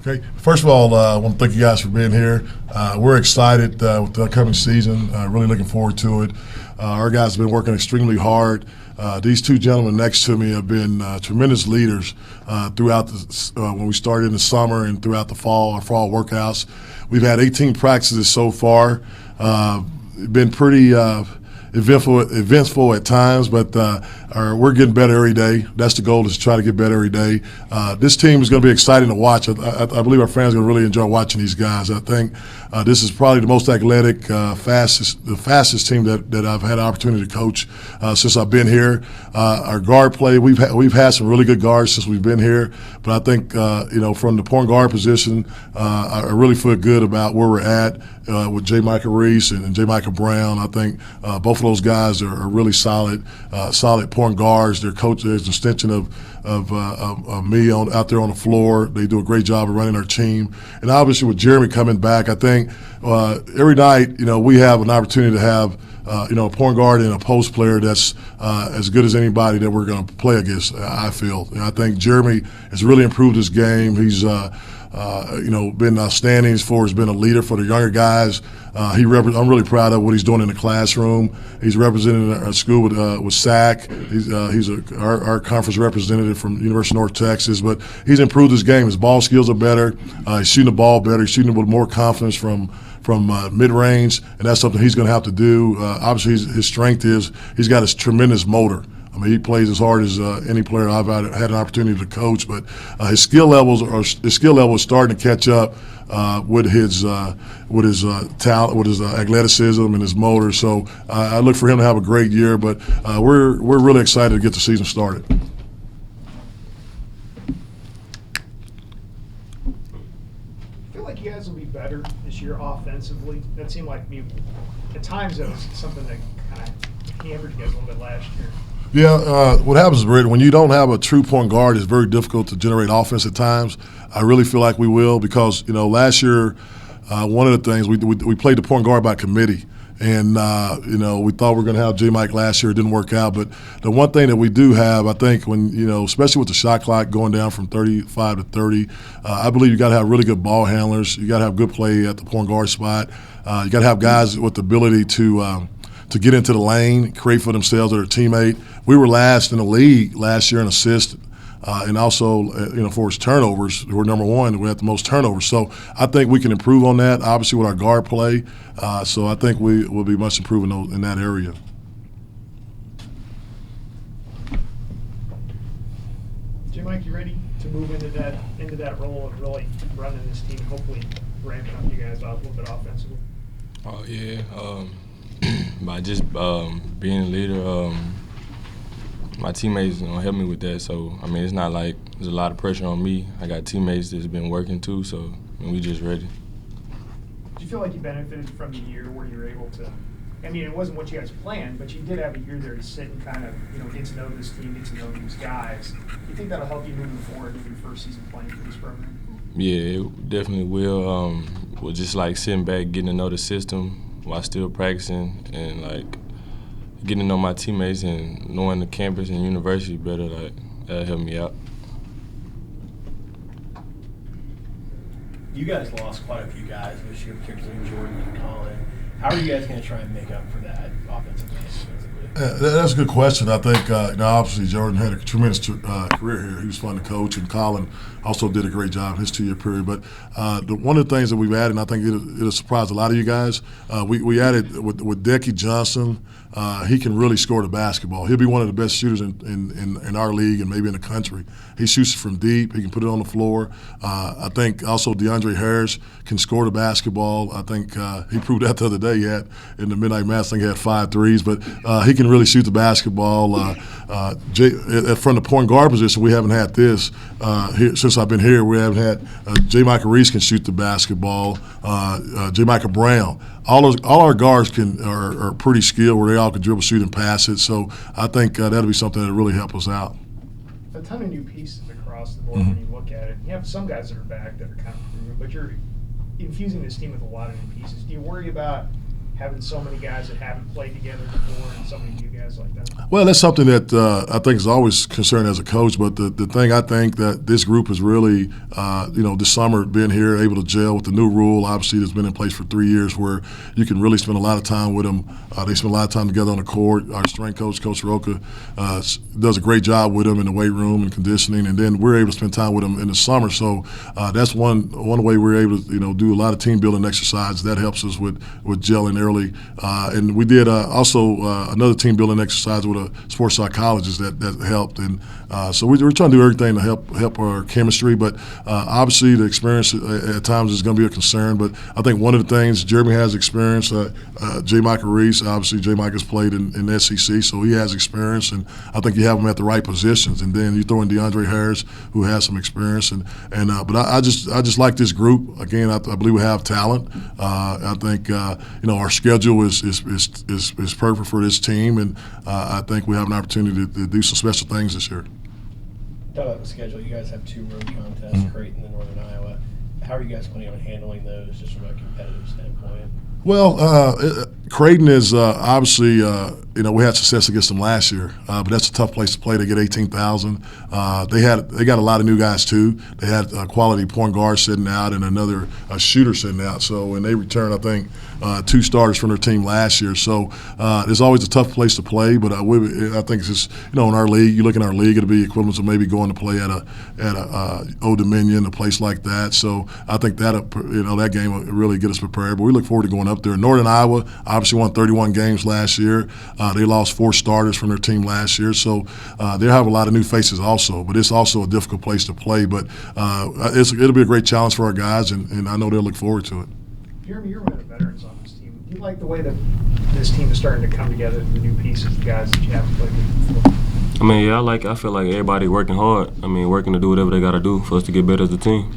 Okay. First of all, I want to thank you guys for being here. We're excited with the upcoming season. Really looking forward to it. Our guys have been working extremely hard. These two gentlemen next to me have been tremendous leaders throughout when we started in the summer and throughout the fall, our fall workouts. We've had 18 practices so far. Been pretty eventful at times, but we're getting better every day. That's the goal, is to try to get better every day. This team is going to be exciting to watch. I believe our fans are going to really enjoy watching these guys. I think this is probably the most athletic, fastest team that I've had an opportunity to coach since I've been here. Our guard play, we've had some really good guards since we've been here, but I think from the point guard position, I really feel good about where we're at with J-Mychal Reese and J-Mychal Brown. I think both of those guys are really solid point guards. Their coach is an extension of me out there on the floor. They do a great job of running our team. And obviously with Jeremy coming back, I think every night, we have an opportunity to have a point guard and a post player that's as good as anybody that we're going to play against, I feel. And I think Jeremy has really improved his game. He's been outstanding as far as being a leader for the younger guys. I'm really proud of what he's doing in the classroom. He's representing our school with SAC. He's our conference representative from University of North Texas, but he's improved his game. His ball skills are better. He's shooting the ball better. He's shooting it with more confidence from mid-range, and that's something he's going to have to do. Obviously, his strength is he's got a tremendous motor. I mean, he plays as hard as any player I've had an opportunity to coach, but his skill level is starting to catch up with his talent, with his athleticism and his motor. So I look for him to have a great year, but we're really excited to get the season started. I feel like you guys will be better this year offensively. That seemed like at times that was something that kind of hammered you guys a little bit last year. Yeah, what happens is, when you don't have a true point guard, it's very difficult to generate offense at times. I really feel like we will because, last year, one of the things, we played the point guard by committee. And, we thought we were going to have J-Mychal last year. It didn't work out. But the one thing that we do have, I think, especially with the shot clock going down from 35 to 30, I believe you got to have really good ball handlers. You got to have good play at the point guard spot. You got to have guys with the ability to get into the lane, create for themselves or their teammate. We were last in the league last year in assists, and also, for his turnovers, we're number one. We had the most turnovers. So I think we can improve on that, obviously, with our guard play. So I think we will be much improving in that area. J-Mychal, you ready to move into that role of really running this team, hopefully ramping up you guys up a little bit offensively? Oh, yeah. By just being a leader, my teammates help me with that. So, it's not like there's a lot of pressure on me. I got teammates that's been working too, so we just ready. Do you feel like you benefited from the year where you were able to, it wasn't what you guys planned, but you did have a year there to sit and kind of, get to know this team, get to know these guys. Do you think that'll help you moving forward in your first season playing for this program? Yeah, it definitely will. We're just like sitting back, getting to know the system while still practicing, and getting to know my teammates and knowing the campus and university better, that'll help me out. You guys lost quite a few guys this year, particularly Jordan and Colin. How are you guys going to try and make up for that offensively and defensively? That's a good question. I think, obviously, Jordan had a tremendous career here. He was fun to coach, and Colin also did a great job in his 2-year period. But one of the things that we've added, and I think it'll surprise a lot of you guys, we added with Decky Johnson. He can really score the basketball. He'll be one of the best shooters in our league and maybe in the country. He shoots from deep. He can put it on the floor. I think also DeAndre Harris can score the basketball. I think he proved that the other day. He had in the Midnight Mass, I think he had 5 threes, but he can really shoot the basketball. From the point guard position, we haven't had this here since I've been here. We haven't had J-Mychal Reese can shoot the basketball. J-Mychal Brown. All our guards are pretty skilled where they all can dribble, shoot, and pass it. So I think that'll be something that really help us out. A ton of new pieces across the board when you look at it. You have some guys that are back that are kind of proven, but you're infusing this team with a lot of new pieces. Do you worry about having so many guys that haven't played together before and so many new guys like that? Well, that's something that I think is always concerned as a coach. But the thing I think that this group is really, this summer being here, able to gel with the new rule, obviously that's been in place for 3 years, where you can really spend a lot of time with them. They spend a lot of time together on the court. Our strength coach, Coach Roca, does a great job with them in the weight room and conditioning, and then we're able to spend time with them in the summer. So that's one way we're able to do a lot of team building exercises. That helps us with gelling early. And we did also another team building exercise with a sports psychologist that helped. And so we're trying to do everything to help our chemistry. But obviously the experience at times is going to be a concern. But I think one of the things Jeremy has experience, J-Mychal Reese, obviously J-Mychal's played in the SEC, so he has experience. And I think you have him at the right positions. And then you throw in DeAndre Harris, who has some experience. But I just like this group. Again, I believe we have talent. I think our schedule is perfect for this team, and I think we have an opportunity to do some special things this year. Talk about the schedule. You guys have 2 road contests, Creighton and Northern Iowa. How are you guys planning on handling those, just from a competitive standpoint? Well, Creighton is obviously, we had success against them last year, but that's a tough place to play. They get 18,000. They got a lot of new guys too. They had a quality point guard sitting out and another shooter sitting out. So when they return, I think 2 starters from their team last year. So it's always a tough place to play. But I think it's just in our league. You look in our league, it'll be equivalent to maybe going to play at a Old Dominion, a place like that. So I think that game will really get us prepared. But we look forward to going up there. Northern Iowa obviously won 31 games last year. They lost 4 starters from their team last year, so they have a lot of new faces also. But it's also a difficult place to play. But it'll be a great challenge for our guys, and I know they'll look forward to it. Jeremy, you're one of the veterans on this team. Do you like the way that this team is starting to come together, the new pieces, the guys that you haven't played with before? I feel like everybody working hard. Working to do whatever they got to do for us to get better as a team.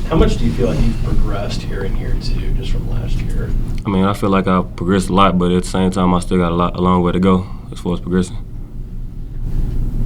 How much do you feel like you've progressed here in year 2, just from last year? I feel like I've progressed a lot, but at the same time, I still got a long way to go as far as progressing.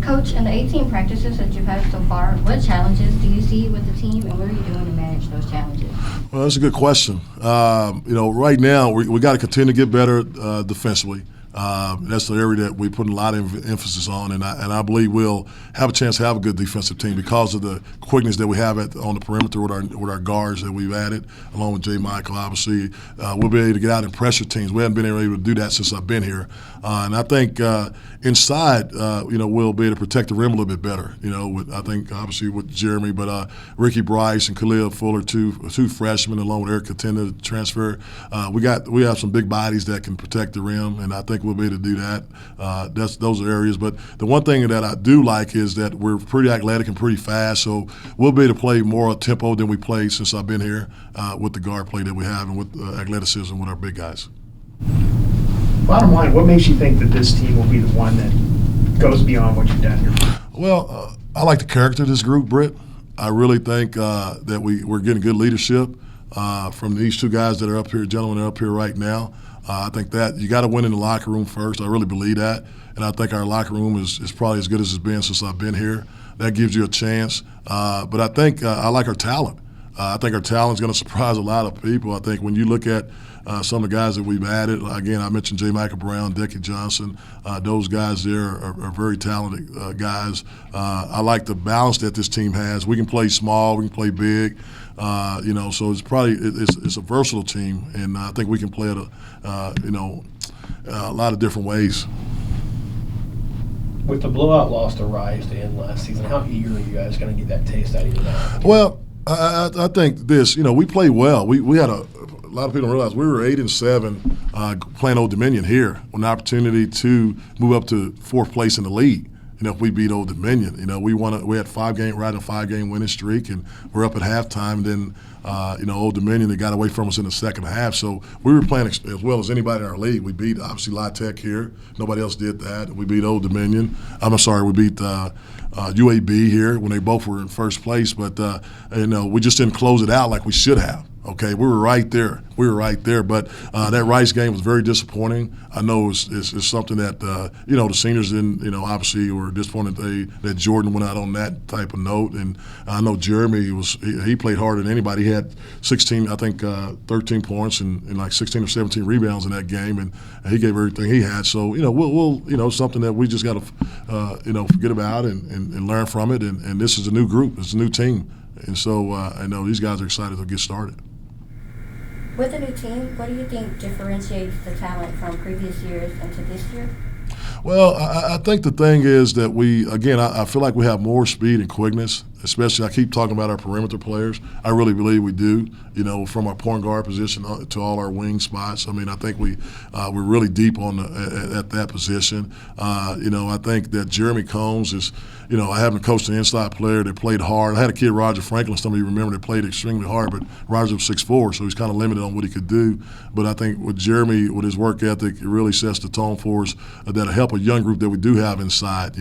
Coach, in the 18 practices that you've had so far, what challenges do you see with the team, and what are you doing to manage those challenges? Well, that's a good question. Right now we got to continue to get better defensively. That's the area that we put a lot of emphasis on, and I believe we'll have a chance to have a good defensive team because of the quickness that we have on the perimeter with our guards that we've added, along with J-Mychal. Obviously, we'll be able to get out and pressure teams. We haven't been able to do that since I've been here, and I think inside, we'll be able to protect the rim a little bit better. I think obviously with Jeremy, but Ricky Bryce and Khalil Fuller, two freshmen, along with Eric Katenda transfer. We have some big bodies that can protect the rim, and I think we'll be able to do that. Those are areas. But the one thing that I do like is that we're pretty athletic and pretty fast, so we'll be able to play more tempo than we played since I've been here with the guard play that we have and with athleticism with our big guys. Bottom line, what makes you think that this team will be the one that goes beyond what you've done here? Well, I like the character of this group, Britt. I really think that we're getting good leadership from these 2 guys that are up here, gentlemen that are up here right now. I think that you got to win in the locker room first. I really believe that. And I think our locker room is probably as good as it's been since I've been here. That gives you a chance. But I think I like our talent. I think our talent is going to surprise a lot of people. I think when you look at some of the guys that we've added, again, I mentioned J-Mychal Brown, Decky Johnson. Those guys there are very talented guys. I like the balance that this team has. We can play small, we can play big. So it's a versatile team, and I think we can play it a lot of different ways. With the blowout loss to Rise to end last season, how eager are you guys going to get that taste out of you now? Well, I think this. We played well. We had a lot of people don't realize we were 8-7 playing Old Dominion here with an opportunity to move up to 4th place in the league. If we beat Old Dominion, we had 5-game winning streak, and we're up at halftime. And then, Old Dominion, they got away from us in the second half. So we were playing as well as anybody in our league. We beat obviously La Tech here. Nobody else did that. We beat Old Dominion. We beat UAB here when they both were in first place. But we just didn't close it out like we should have. Okay, we were right there. But that Rice game was very disappointing. I know it's something that the seniors didn't, obviously were disappointed that Jordan went out on that type of note. And I know Jeremy he played harder than anybody. He had 13 points and like 16 or 17 rebounds in that game, and he gave everything he had. So we'll something that we just got to forget about and learn from it. And this is a new group. It's a new team. And so I know these guys are excited to get started. With the new team, what do you think differentiates the talent from previous years into this year? Well, I think the thing is that I feel like we have more speed and quickness, especially I keep talking about our perimeter players. I really believe we do, from our point guard position to all our wing spots. I mean, I think we're really deep at that position. I think that Jeremy Combs is, I haven't coached an inside player that played hard. I had a kid, Roger Franklin, some of you remember, that played extremely hard, but Roger was 6'4", so he's kind of limited on what he could do. But I think with Jeremy, with his work ethic, it really sets the tone for us that'll help a young group that we do have inside,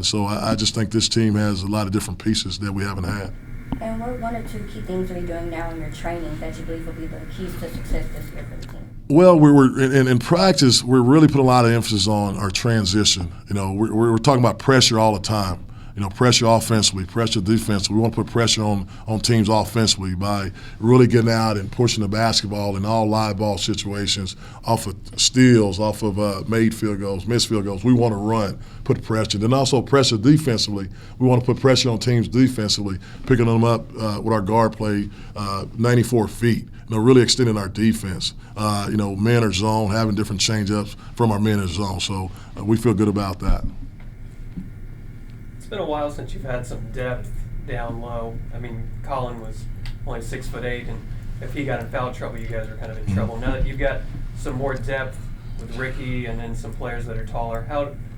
So I just think this team has a lot of different pieces that we haven't had. And what one or two key things are you doing now in your training that you believe will be the keys to success this year for the team? Well, we're in practice, we're really putting a lot of emphasis on our transition. We're talking about pressure all the time. Pressure offensively, pressure defensively. We want to put pressure on teams offensively by really getting out and pushing the basketball in all live ball situations, off of steals, off of made field goals, missed field goals. We want to run, put pressure. Then also pressure defensively. We want to put pressure on teams defensively, picking them up with our guard play 94 feet. Really extending our defense. Men or zone, having different change-ups from our men or zone. So we feel good about that. It's been a while since you've had some depth down low. I mean, Colin was only 6'8", and if he got in foul trouble, you guys are kind of in trouble. Now that you've got some more depth with Ricky and then some players that are taller,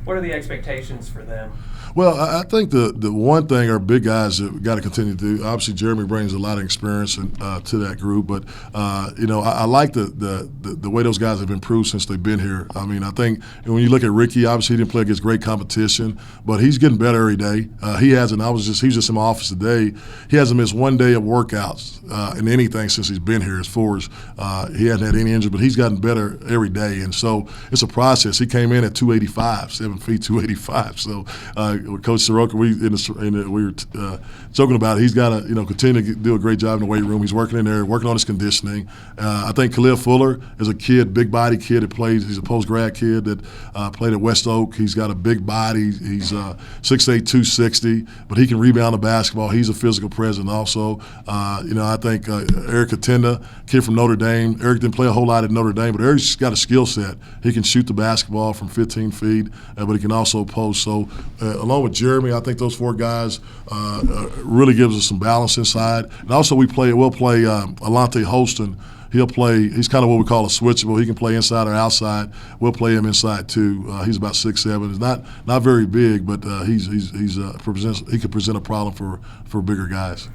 what are the expectations for them? Well, I think the one thing our big guys have got to continue to do. Obviously, Jeremy brings a lot of experience to that group, but I like the way those guys have improved since they've been here. I mean, I think when you look at Ricky, obviously he didn't play against great competition, but he's getting better every day. He was just in my office today. He hasn't missed one day of workouts in anything since he's been here. As far as he hasn't had any injury, but he's gotten better every day, and so it's a process. He came in at 285, 7 feet, 285. So. With Coach Soroka, we were joking about it. He's got to continue to do a great job in the weight room. He's working in there, working on his conditioning. I think Khalil Fuller is a kid, big body kid that plays. He's a post-grad kid that played at West Oak. He's got a big body. He's 6'8", 260, but he can rebound the basketball. He's a physical presence also. I think Eric Katenda, kid from Notre Dame. Eric didn't play a whole lot at Notre Dame, but Eric's got a skill set. He can shoot the basketball from 15 feet, but he can also post. So along with Jeremy, I think those four guys really gives us some balance inside. And also we'll play Alante Holston. He's kind of what we call a switchable. He can play inside or outside. We'll play him inside too. He's about 6'7". He's not very big, but he could present a problem for bigger guys.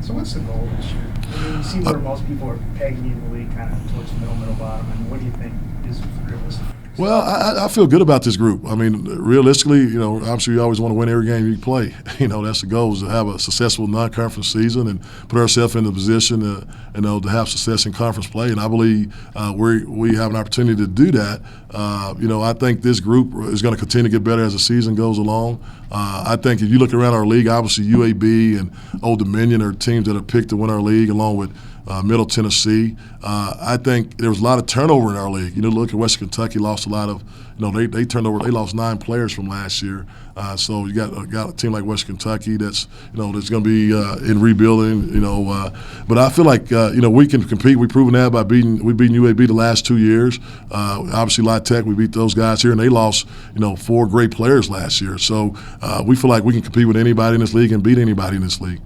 So what's the goal this year? I mean, you see where most people are pegging you in the league, kind of towards middle bottom. I mean, what do you think is realistic? Well, I feel good about this group. I mean, realistically, obviously you always want to win every game you play. That's the goal, is to have a successful non-conference season and put ourselves in the position to have success in conference play. And I believe we have an opportunity to do that. I think this group is going to continue to get better as the season goes along. I think if you look around our league, obviously UAB and Old Dominion are teams that are picked to win our league, along with Middle Tennessee. I think there was a lot of turnover in our league. Look at Western Kentucky, lost a lot of, they turned over. They lost 9 players from last year. So you got a team like Western Kentucky that's going to be in rebuilding. But I feel like we can compete. We've proven that by beating UAB the last 2 years. Obviously, La Tech, we beat those guys here, and they lost 4 great players last year. So we feel like we can compete with anybody in this league and beat anybody in this league.